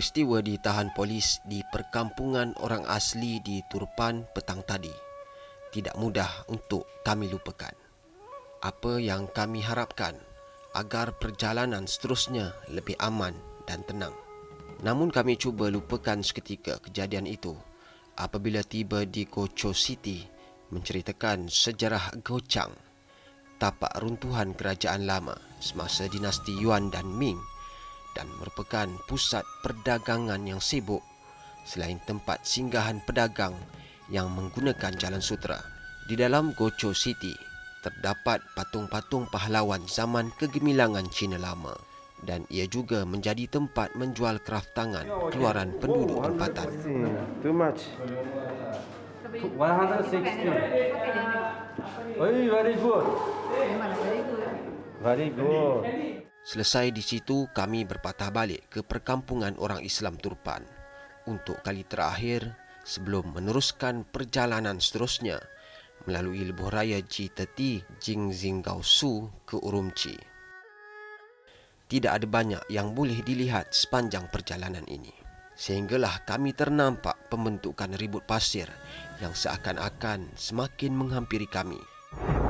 Peristiwa ditahan polis di perkampungan orang asli di Turpan petang tadi tidak mudah untuk kami lupakan. Apa yang kami harapkan agar perjalanan seterusnya lebih aman dan tenang. Namun kami cuba lupakan seketika kejadian itu apabila tiba di Gocho City menceritakan sejarah Gochang, tapak runtuhan kerajaan lama semasa dinasti Yuan dan Ming, dan merupakan pusat perdagangan yang sibuk selain tempat singgahan pedagang yang menggunakan jalan sutera. Di dalam Gocho City terdapat patung-patung pahlawan zaman kegemilangan Cina lama, dan ia juga menjadi tempat menjual kraft tangan keluaran penduduk tempatan. Too much. 160. Very good. Very good. Selesai di situ, kami berpatah balik ke perkampungan orang Islam Turpan untuk kali terakhir sebelum meneruskan perjalanan seterusnya melalui lebuh raya G30 Jingxinggaosu ke Urumqi. Tidak ada banyak yang boleh dilihat sepanjang perjalanan ini, sehinggalah kami ternampak pembentukan ribut pasir yang seakan-akan semakin menghampiri kami.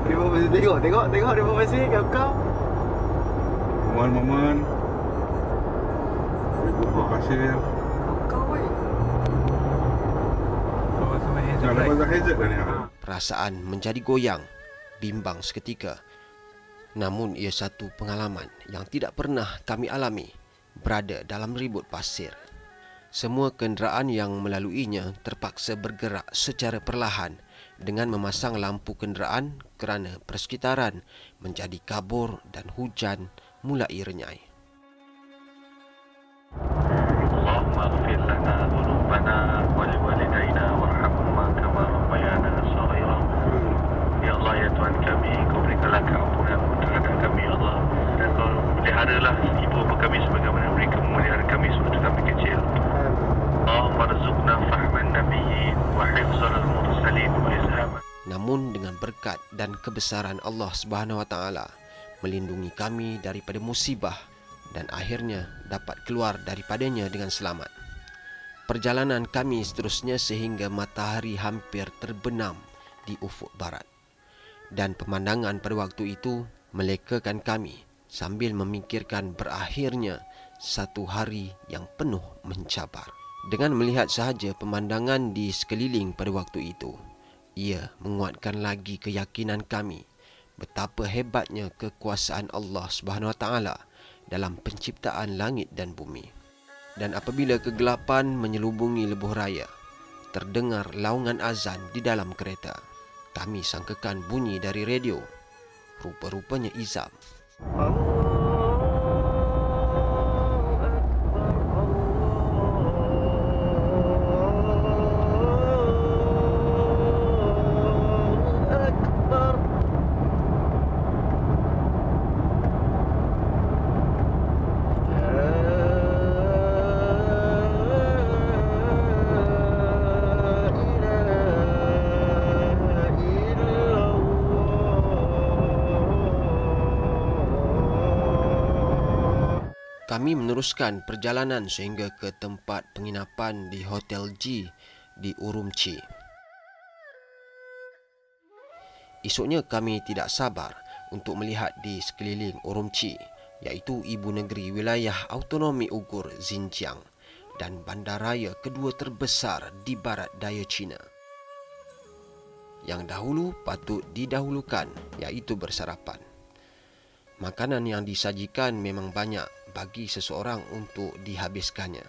Tengok ribut pasir kau. Momen-momen ribut pasir. Jangan pasal hazard dah ni. Perasaan menjadi goyang, bimbang seketika. Namun ia satu pengalaman yang tidak pernah kami alami berada dalam ribut pasir. Semua kenderaan yang melaluinya terpaksa bergerak secara perlahan dengan memasang lampu kenderaan kerana persekitaran menjadi kabur dan hujan mulai renyai. Allahumma ighfir lana dhunubana wa liwalidayna warhamhuma kama rabbayana shaghira. Ya Allah, ya Tuhan kami, Kau berikanlah keampunan terhadap kami, ya Allah, dan Kau peliharalah ibu bapa kami sebagaimana mereka memelihara kami sewaktu kami kecil. Allahumma rzuqna fahman nabiyyin wa hifzal mursalin wa izhaman. Namun dengan berkat dan kebesaran Allah Subhanahu Wa Taala melindungi kami daripada musibah dan akhirnya dapat keluar daripadanya dengan selamat. Perjalanan kami seterusnya sehingga matahari hampir terbenam di ufuk barat, dan pemandangan pada waktu itu melekakan kami sambil memikirkan berakhirnya satu hari yang penuh mencabar. Dengan melihat sahaja pemandangan di sekeliling pada waktu itu, ia menguatkan lagi keyakinan kami betapa hebatnya kekuasaan Allah Subhanahu Wa Taala dalam penciptaan langit dan bumi. Dan apabila kegelapan menyelubungi lebuh raya, terdengar laungan azan di dalam kereta. Kami sangkakan bunyi dari radio. Rupa-rupanya izam. Kami meneruskan perjalanan sehingga ke tempat penginapan di Hotel G di Urumqi. Esoknya kami tidak sabar untuk melihat di sekeliling Urumqi, iaitu ibu negeri wilayah autonomi Uighur Xinjiang dan bandaraya kedua terbesar di barat daya China. Yang dahulu patut didahulukan, iaitu bersarapan. Makanan yang disajikan memang banyak bagi seseorang untuk dihabiskannya.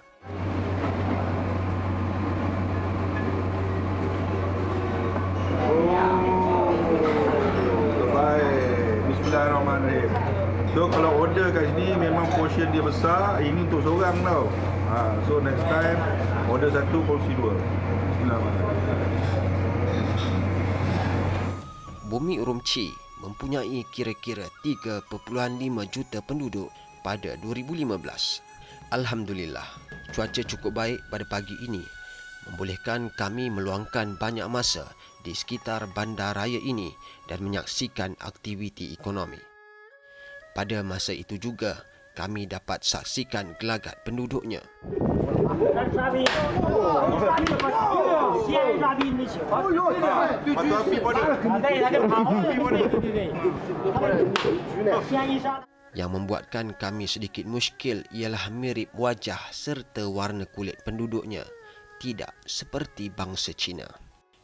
Baik, bismillahirrahmanirrahim. So kalau order kat sini memang portion dia besar, ini untuk seorang tau. So next time order satu porsi dua. Bismillahirrahmanirrahim. Bumi Urumqi mempunyai kira-kira 3.5 juta penduduk pada 2015. Alhamdulillah, cuaca cukup baik pada pagi ini membolehkan kami meluangkan banyak masa di sekitar bandaraya ini dan menyaksikan aktiviti ekonomi. Pada masa itu juga, kami dapat saksikan gelagat penduduknya. Yang membuatkan kami sedikit muskil ialah mirip wajah serta warna kulit penduduknya, tidak seperti bangsa Cina.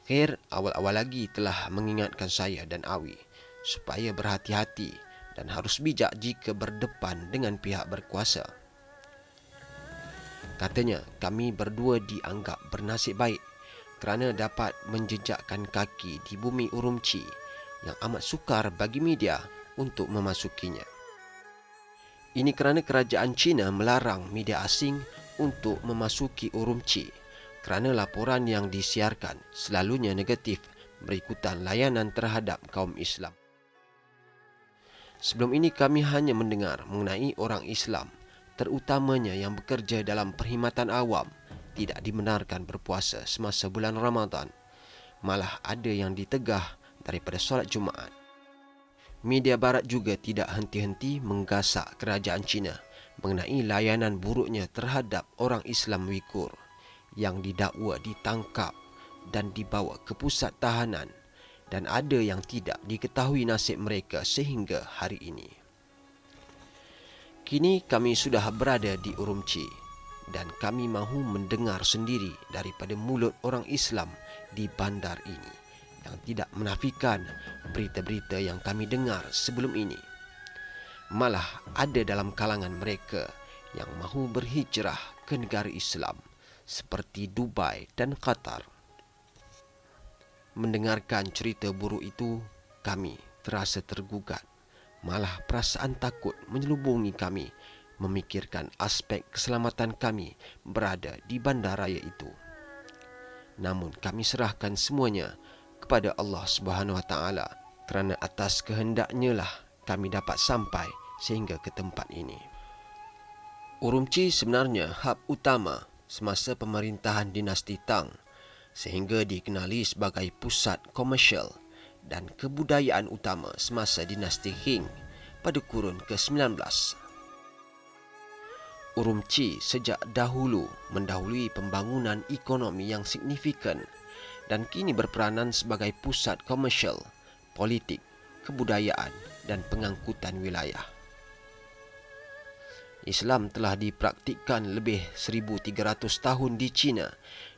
Khair awal-awal lagi telah mengingatkan saya dan Awi supaya berhati-hati dan harus bijak jika berdepan dengan pihak berkuasa. Katanya kami berdua dianggap bernasib baik kerana dapat menjejakkan kaki di bumi Urumqi yang amat sukar bagi media untuk memasukinya. Ini kerana kerajaan China melarang media asing untuk memasuki Urumqi kerana laporan yang disiarkan selalunya negatif berikutan layanan terhadap kaum Islam. Sebelum ini kami hanya mendengar mengenai orang Islam, terutamanya yang bekerja dalam perkhidmatan awam, tidak dibenarkan berpuasa semasa bulan Ramadan. Malah ada yang ditegah daripada solat Jumaat. Media barat juga tidak henti-henti menggasak kerajaan China mengenai layanan buruknya terhadap orang Islam Uyghur yang didakwa ditangkap dan dibawa ke pusat tahanan, dan ada yang tidak diketahui nasib mereka sehingga hari ini. Kini kami sudah berada di Urumqi dan kami mahu mendengar sendiri daripada mulut orang Islam di bandar ini yang tidak menafikan berita-berita yang kami dengar sebelum ini. Malah ada dalam kalangan mereka yang mahu berhijrah ke negara Islam seperti Dubai dan Qatar. Mendengarkan cerita buruk itu, kami terasa tergugat. Malah perasaan takut menyelubungi kami memikirkan aspek keselamatan kami berada di bandaraya itu. Namun kami serahkan semuanya kepada Allah Subhanahu Wa Taala kerana atas kehendaknya lah kami dapat sampai sehingga ke tempat ini. Urumqi sebenarnya hub utama semasa pemerintahan dinasti Tang sehingga dikenali sebagai pusat komersial dan kebudayaan utama semasa dinasti Qing pada kurun ke-19. Urumqi sejak dahulu mendahului pembangunan ekonomi yang signifikan dan kini berperanan sebagai pusat komersial, politik, kebudayaan dan pengangkutan wilayah. Islam telah dipraktikkan lebih 1300 tahun di China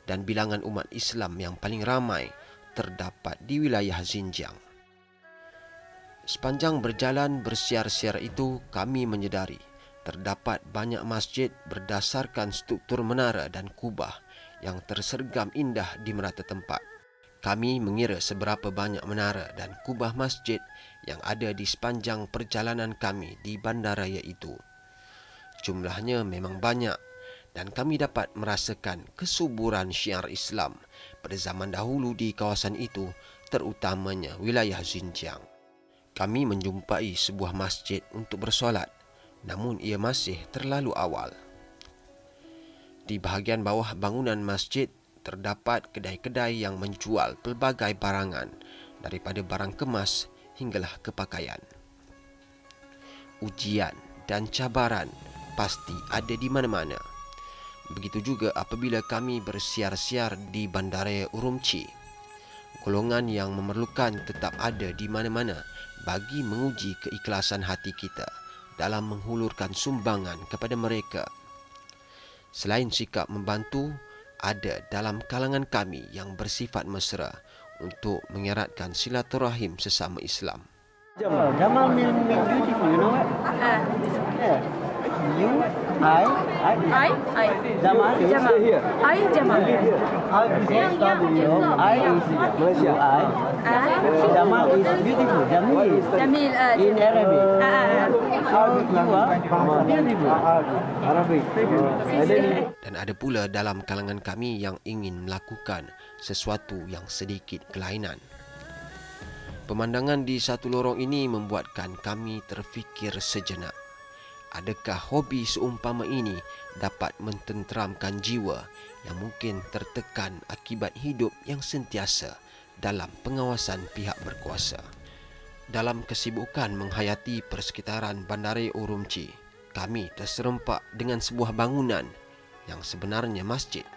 dan bilangan umat Islam yang paling ramai terdapat di wilayah Xinjiang. Sepanjang berjalan bersiar-siar itu, kami menyedari terdapat banyak masjid berdasarkan struktur menara dan kubah yang tersergam indah di merata tempat. Kami mengira seberapa banyak menara dan kubah masjid yang ada di sepanjang perjalanan kami di bandaraya itu. Jumlahnya memang banyak dan kami dapat merasakan kesuburan syiar Islam pada zaman dahulu di kawasan itu, terutamanya wilayah Xinjiang. Kami menjumpai sebuah masjid untuk bersolat, namun ia masih terlalu awal. Di bahagian bawah bangunan masjid terdapat kedai-kedai yang menjual pelbagai barangan daripada barang kemas hinggalah kepakaian. Ujian dan cabaran pasti ada di mana-mana. Begitu juga apabila kami bersiar-siar di bandaraya Urumqi. Golongan yang memerlukan tetap ada di mana-mana bagi menguji keikhlasan hati kita dalam menghulurkan sumbangan kepada mereka. Selain sikap membantu, ada dalam kalangan kami yang bersifat mesra untuk mengeratkan silaturahim sesama Islam. Jamal mean beautiful, you know? Yeah. You, I. Jamal. Jamal. I Jamal. I is W. I is Malaysia. Jamal is beautiful. Jamil. Jamil. In Arabic. How you are beautiful. Arabic. Dan ada pula dalam kalangan kami yang ingin melakukan sesuatu yang sedikit kelainan. Pemandangan di satu lorong ini membuatkan kami terfikir sejenak. Adakah hobi seumpama ini dapat mententeramkan jiwa yang mungkin tertekan akibat hidup yang sentiasa dalam pengawasan pihak berkuasa? Dalam kesibukan menghayati persekitaran bandaraya Urumqi, kami terserempak dengan sebuah bangunan yang sebenarnya masjid.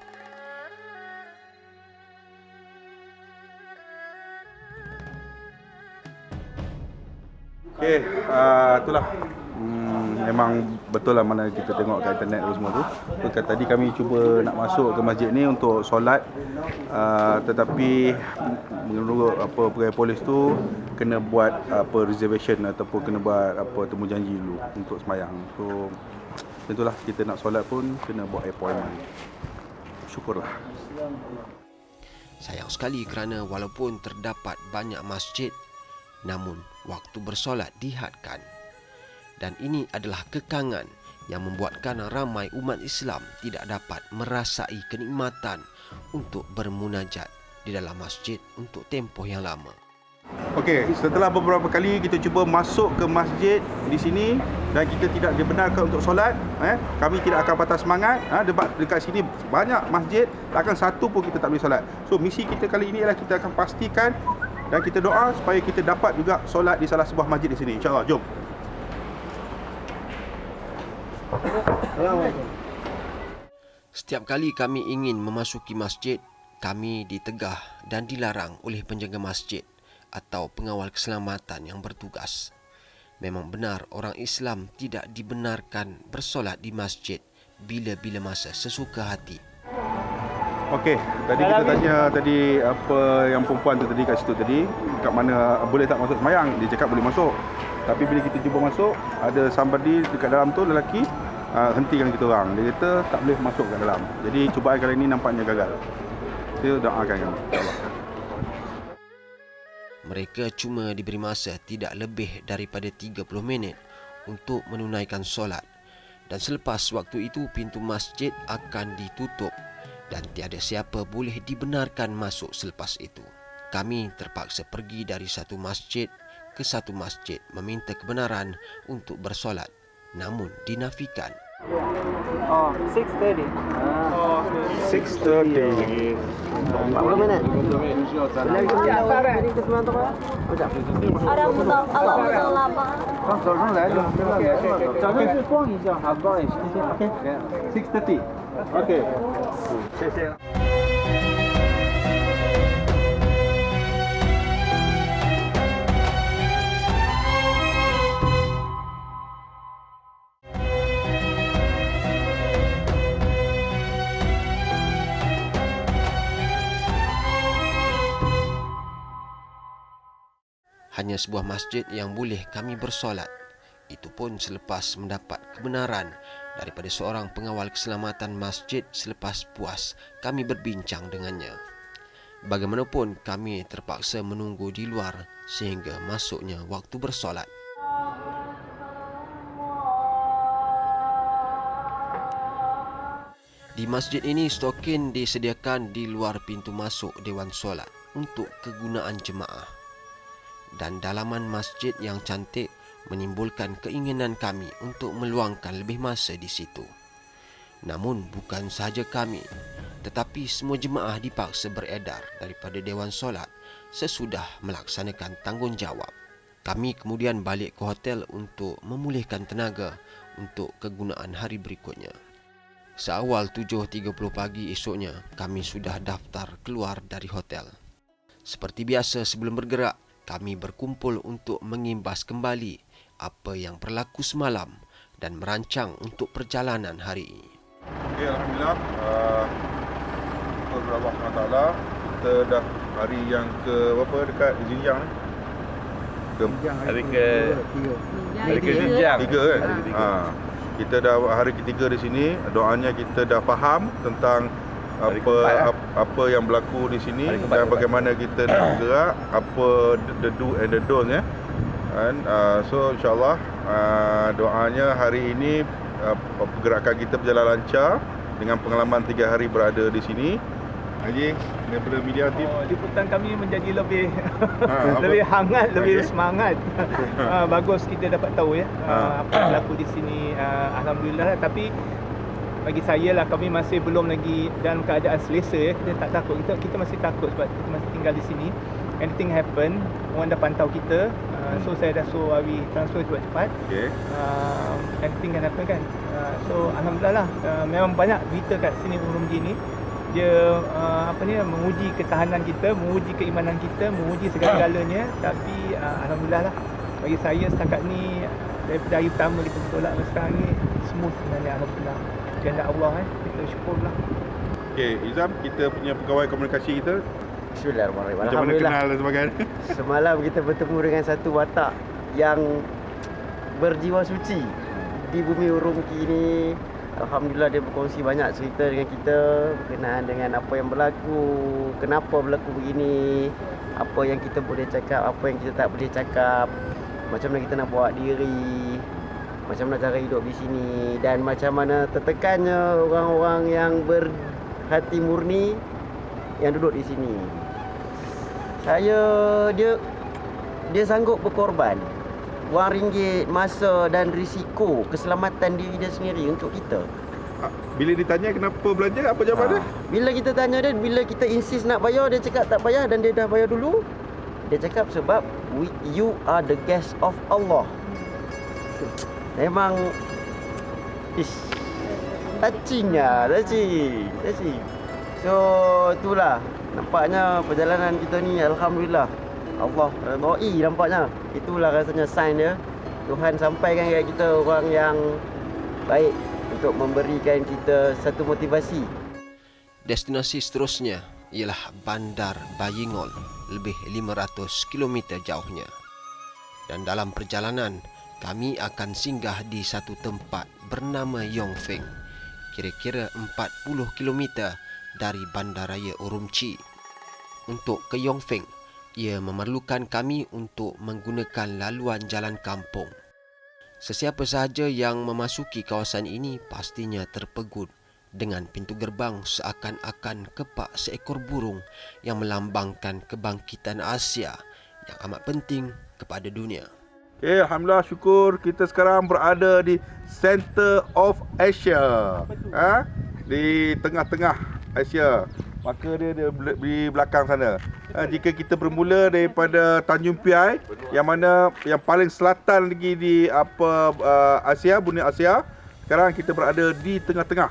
Okey, itulah. Memang betul lah mana kita tengok kat internet tu semua tu. Kan tadi kami cuba nak masuk ke masjid ni untuk solat, tetapi menurut pegawai polis tu kena buat reservation ataupun kena buat temu janji dulu untuk sembahyang. So itulah, kita nak solat pun kena buat appointment. Syukurlah. Sayang sekali kerana walaupun terdapat banyak masjid, namun waktu bersolat dihadkan. Dan ini adalah kekangan yang membuatkan ramai umat Islam tidak dapat merasai kenikmatan untuk bermunajat di dalam masjid untuk tempoh yang lama. Okey, setelah beberapa kali kita cuba masuk ke masjid di sini dan kita tidak dibenarkan untuk solat, kami tidak akan patah semangat. Dekat sini banyak masjid, takkan satu pun kita tak boleh solat. So misi kita kali ini adalah kita akan pastikan dan kita doa supaya kita dapat juga solat di salah sebuah masjid di sini. InsyaAllah, jom. Setiap kali kami ingin memasuki masjid, kami ditegah dan dilarang oleh penjaga masjid atau pengawal keselamatan yang bertugas. Memang benar orang Islam tidak dibenarkan bersolat di masjid bila-bila masa sesuka hati. Okey, tadi kita tanya tadi apa yang perempuan tu tadi kat situ tadi, kat mana boleh tak masuk sembahyang? Dia cakap boleh masuk. Tapi bila kita cuba masuk, ada somebody dekat dalam tu, lelaki, hentikan kita orang. Dia kata tak boleh masuk kat dalam. Jadi cubaan kali ini nampaknya gagal. Kita doakan kami, insya-Allah. Mereka cuma diberi masa tidak lebih daripada 30 minit untuk menunaikan solat. Dan selepas waktu itu pintu masjid akan ditutup dan tiada siapa boleh dibenarkan masuk selepas itu. Kami terpaksa pergi dari satu masjid ke satu masjid meminta kebenaran untuk bersolat, namun dinafikan. 6:30. 6:30. 40 minit. Okey. Hanya sebuah masjid yang boleh kami bersolat. Itu pun selepas mendapat kebenaran daripada seorang pengawal keselamatan masjid selepas puas kami berbincang dengannya. Bagaimanapun kami terpaksa menunggu di luar sehingga masuknya waktu bersolat. Di masjid ini stokin disediakan di luar pintu masuk dewan solat untuk kegunaan jemaah. Dan dalaman masjid yang cantik menimbulkan keinginan kami untuk meluangkan lebih masa di situ. Namun bukan sahaja kami, tetapi semua jemaah dipaksa beredar daripada dewan solat sesudah melaksanakan tanggungjawab. Kami kemudian balik ke hotel untuk memulihkan tenaga untuk kegunaan hari berikutnya. Seawal 7.30 pagi esoknya, kami sudah daftar keluar dari hotel. Seperti biasa sebelum bergerak, kami berkumpul untuk mengimbas kembali apa yang berlaku semalam dan merancang untuk perjalanan hari ini. Okay, Alhamdulillah, syukur Allah SWT, kita dah hari yang ke berapa dekat Xinjiang ni? Hari ke Xinjiang. Tiga kan? Kita dah hari ketiga di sini. Doanya kita dah faham tentang apa yang berlaku di sini dan bagaimana kita nak bergerak, apa the do and the don't ya. And so insyaAllah doanya hari ini pergerakan kita berjalan lancar dengan pengalaman 3 hari berada di sini. Haji, daripada media team, liputan kami menjadi lebih lebih hangat, lebih semangat. Bagus kita dapat tahu ya apa yang berlaku di sini. Alhamdulillah. Tapi bagi saya lah, kami masih belum lagi dalam keadaan selesa ya. Kita tak takut, kita masih takut sebab kita masih tinggal di sini. anything happen, orang dah pantau kita. So saya dah suruh Awi transfer cepat-cepat. Okey. Anything can happen kan. So alhamdulillah lah, memang banyak berita kat sini Urumqi ni. Dia menguji ketahanan kita, menguji keimanan kita, menguji segala-galanya. Tapi alhamdulillah lah, bagi saya setakat ni daripada hari pertama kita bertolak sampai sekarang ni smooth sebenarnya, alhamdulillah. Kehendak Allah, kita syukurlah. Okey, Izam, kita punya pegawai komunikasi kita Bismillahirrahmanirrahim. macam mana Alhamdulillah. kenal dan sebagainya. Semalam kita bertemu dengan satu watak yang berjiwa suci di bumi Urumqi ini. Alhamdulillah, dia berkongsi banyak cerita dengan kita berkenaan dengan apa yang berlaku, kenapa berlaku begini, apa yang kita boleh cakap, apa yang kita tak boleh cakap, macam mana kita nak bawa diri, macam mana cara hidup di sini, dan macam mana tertekannya orang-orang yang berhati murni yang duduk di sini. Dia sanggup berkorban wang ringgit, masa dan risiko keselamatan diri dia sendiri untuk kita. Bila ditanya kenapa belanja, apa jawapan dia? Bila kita tanya dia, bila kita insist nak bayar, dia cakap tak payah dan dia dah bayar dulu. Dia cakap sebab you are the guest of Allah. Memang touching. So itulah nampaknya perjalanan kita ni, alhamdulillah Allah redai nampaknya. Itulah rasanya sign dia. Tuhan sampaikan kepada kita orang yang baik untuk memberikan kita satu motivasi. Destinasi seterusnya ialah Bandar Bayingol, lebih 500 km jauhnya. Dan dalam perjalanan, kami akan singgah di satu tempat bernama Yongfeng, kira-kira 40 km dari Bandaraya Urumqi. Untuk ke Yongfeng, ia memerlukan kami untuk menggunakan laluan jalan kampung. Sesiapa sahaja yang memasuki kawasan ini pastinya terpegut dengan pintu gerbang seakan-akan kepak seekor burung yang melambangkan kebangkitan Asia yang amat penting kepada dunia. Okey, alhamdulillah, syukur kita sekarang berada di Center of Asia. Di tengah-tengah Asia. Maka dia di belakang sana. Jika kita bermula daripada Tanjung Piai, yang mana yang paling selatan lagi di Asia, Bumi Asia, sekarang kita berada di tengah-tengah.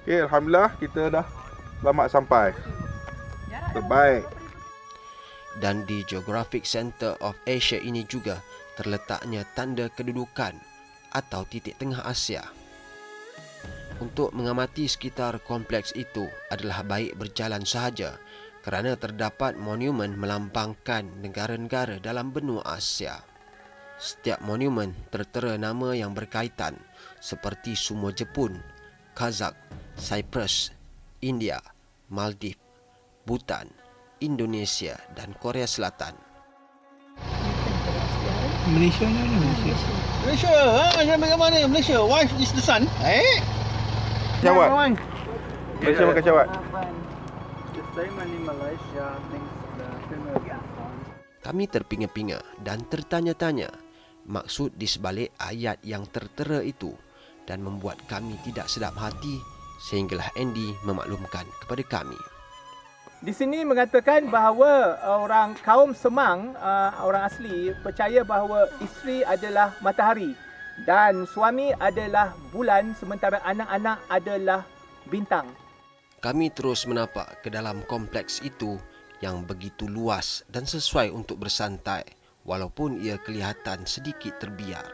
Okey, alhamdulillah kita dah selamat sampai. Terbaik. Dan di Geographic Center of Asia ini juga terletaknya tanda kedudukan atau titik tengah Asia. Untuk mengamati sekitar kompleks itu adalah baik berjalan sahaja kerana terdapat monumen melambangkan negara-negara dalam benua Asia. Setiap monumen tertera nama yang berkaitan seperti Sumo Jepun, Kazakh, Cyprus, India, Maldives, Bhutan, Indonesia dan Korea Selatan. Malaysia mana Malaysia? Malaysia, sampai ke mana? Malaysia, wife is the sun. Jawab. Malaysia makan jawab. Kami terpinga-pinga dan tertanya-tanya maksud di sebalik ayat yang tertera itu dan membuat kami tidak sedap hati sehinggalah Andy memaklumkan kepada kami. Di sini mengatakan bahawa orang kaum Semang, orang asli percaya bahawa isteri adalah matahari dan suami adalah bulan sementara anak-anak adalah bintang. Kami terus menapak ke dalam kompleks itu yang begitu luas dan sesuai untuk bersantai walaupun ia kelihatan sedikit terbiar.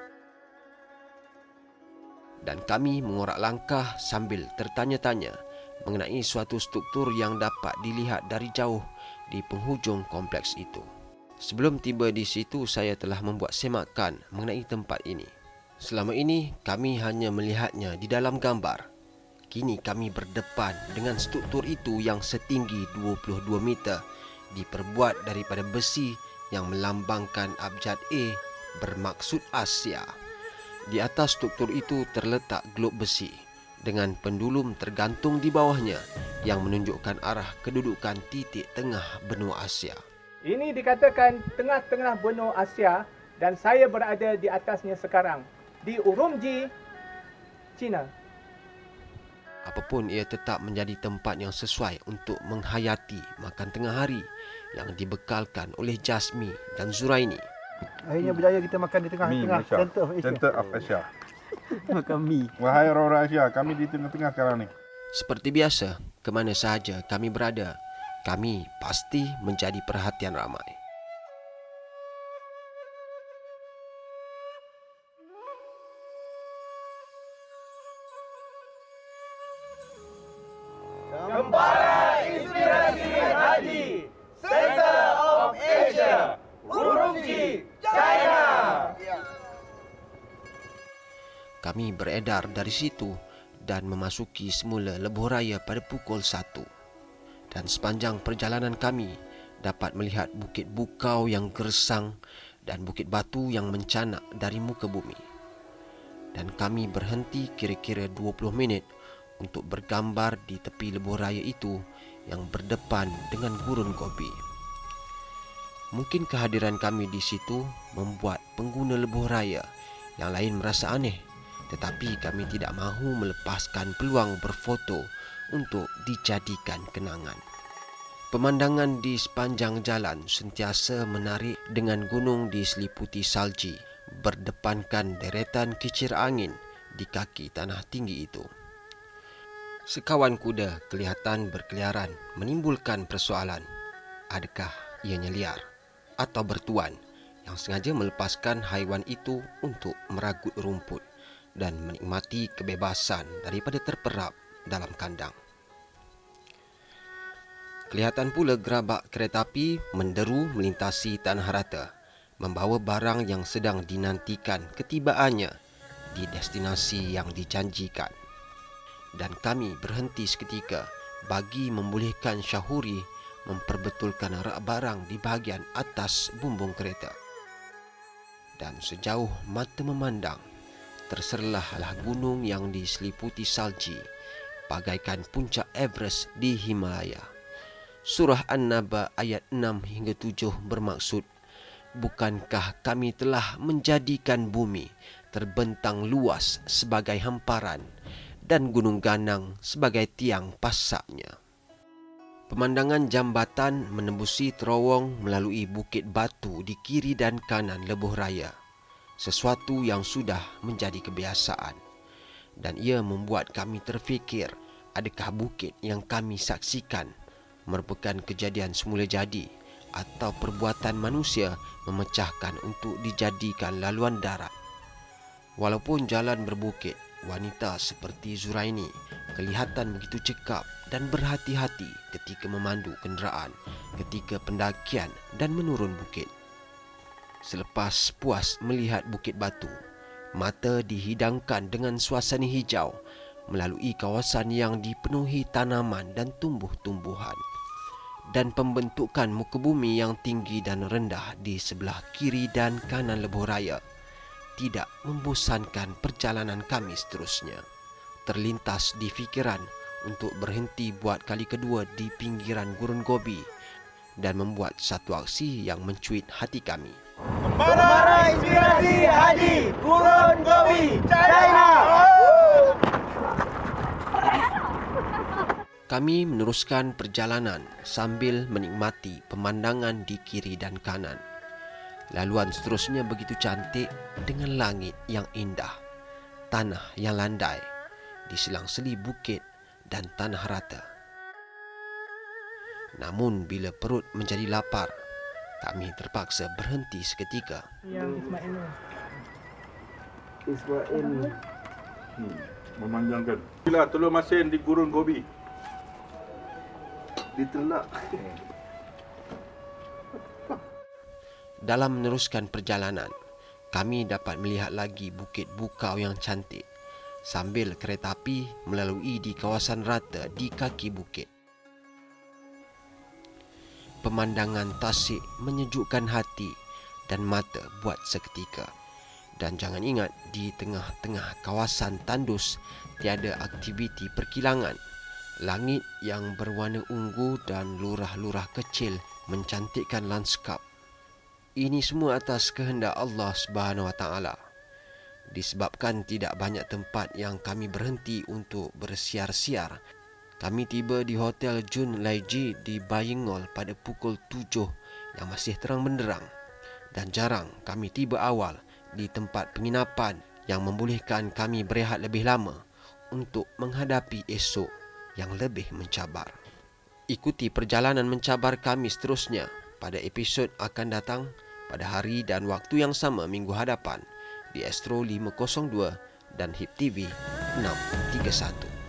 Dan kami mengorak langkah sambil tertanya-tanya mengenai suatu struktur yang dapat dilihat dari jauh di penghujung kompleks itu. Sebelum tiba di situ, saya telah membuat semakan mengenai tempat ini. Selama ini, kami hanya melihatnya di dalam gambar. Kini kami berdepan dengan struktur itu yang setinggi 22 meter, diperbuat daripada besi yang melambangkan abjad A bermaksud Asia. Di atas struktur itu terletak glob besi dengan pendulum tergantung di bawahnya yang menunjukkan arah kedudukan titik tengah benua Asia. Ini dikatakan tengah-tengah benua Asia dan saya berada di atasnya sekarang di Urumqi, China. Apapun, ia tetap menjadi tempat yang sesuai untuk menghayati makan tengah hari yang dibekalkan oleh Jasmi dan Zuraini. Akhirnya berjaya kita makan di tengah-tengah Malaysia. Center of Asia. Center of Asia. Makan mi. Wahai orang-orang Asia, kami di tengah-tengah sekarang ni. Seperti biasa, kemana sahaja kami berada, kami pasti menjadi perhatian ramai. Kami beredar dari situ dan memasuki semula lebuh raya pada pukul 1. Dan sepanjang perjalanan kami dapat melihat bukit bukau yang gersang dan bukit batu yang mencanak dari muka bumi. Dan kami berhenti kira-kira 20 minit untuk bergambar di tepi lebuh raya itu yang berdepan dengan gurun Gobi. Mungkin kehadiran kami di situ membuat pengguna lebuh raya yang lain merasa aneh, tetapi kami tidak mahu melepaskan peluang berfoto untuk dijadikan kenangan. Pemandangan di sepanjang jalan sentiasa menarik dengan gunung diseliputi salji, berdepankan deretan kicir angin di kaki tanah tinggi itu. Sekawan kuda kelihatan berkeliaran, menimbulkan persoalan. Adakah ianya liar atau bertuan yang sengaja melepaskan haiwan itu untuk meragut rumput dan menikmati kebebasan daripada terperap dalam kandang? Kelihatan pula gerabak kereta api menderu melintasi tanah rata, membawa barang yang sedang dinantikan ketibaannya di destinasi yang dijanjikan. Dan kami berhenti seketika bagi membolehkan Syahuri memperbetulkan rak barang di bahagian atas bumbung kereta. Dan sejauh mata memandang, terserlahlah gunung yang diseliputi salji, bagaikan puncak Everest di Himalaya. Surah An-Naba ayat 6 hingga 7 bermaksud, bukankah kami telah menjadikan bumi terbentang luas sebagai hamparan dan gunung ganang sebagai tiang pasaknya. Pemandangan jambatan menembusi terowong melalui bukit batu di kiri dan kanan lebuh raya, sesuatu yang sudah menjadi kebiasaan, dan ia membuat kami terfikir, adakah bukit yang kami saksikan merupakan kejadian semula jadi atau perbuatan manusia memecahkan untuk dijadikan laluan darat. Walaupun jalan berbukit, wanita seperti Zuraini kelihatan begitu cekap dan berhati-hati ketika memandu kenderaan ketika pendakian dan menurun bukit. Selepas puas melihat bukit batu, mata dihidangkan dengan suasana hijau melalui kawasan yang dipenuhi tanaman dan tumbuh-tumbuhan, dan pembentukan muka bumi yang tinggi dan rendah di sebelah kiri dan kanan lebuh raya tidak membosankan perjalanan kami seterusnya. Terlintas di fikiran untuk berhenti buat kali kedua di pinggiran gurun Gobi dan membuat satu aksi yang mencuit hati kami. Para inspirasi Haji Gurun Gobi China. Kami meneruskan perjalanan sambil menikmati pemandangan di kiri dan kanan. Laluan seterusnya begitu cantik dengan langit yang indah, tanah yang landai, diselang-seli bukit dan tanah rata. Namun bila perut menjadi lapar, kami terpaksa berhenti seketika. Ismail. Memanjangkan. Bila telur masin di gurun Gobi. Diternak. Dalam meneruskan perjalanan, kami dapat melihat lagi bukit bukau yang cantik sambil kereta api melalui di kawasan rata di kaki bukit. Pemandangan tasik menyejukkan hati dan mata buat seketika. Dan jangan ingat, di tengah-tengah kawasan tandus tiada aktiviti perkilangan. Langit yang berwarna ungu dan lurah-lurah kecil mencantikkan lanskap. Ini semua atas kehendak Allah Subhanahu Wa Taala. Disebabkan tidak banyak tempat yang kami berhenti untuk bersiar-siar, kami tiba di Hotel Jun Laiji di Bayingol pada pukul 7 yang masih terang benderang. Dan jarang kami tiba awal di tempat penginapan yang membolehkan kami berehat lebih lama untuk menghadapi esok yang lebih mencabar. Ikuti perjalanan mencabar kami seterusnya pada episod akan datang pada hari dan waktu yang sama minggu hadapan di Astro 502 dan HIP TV 631.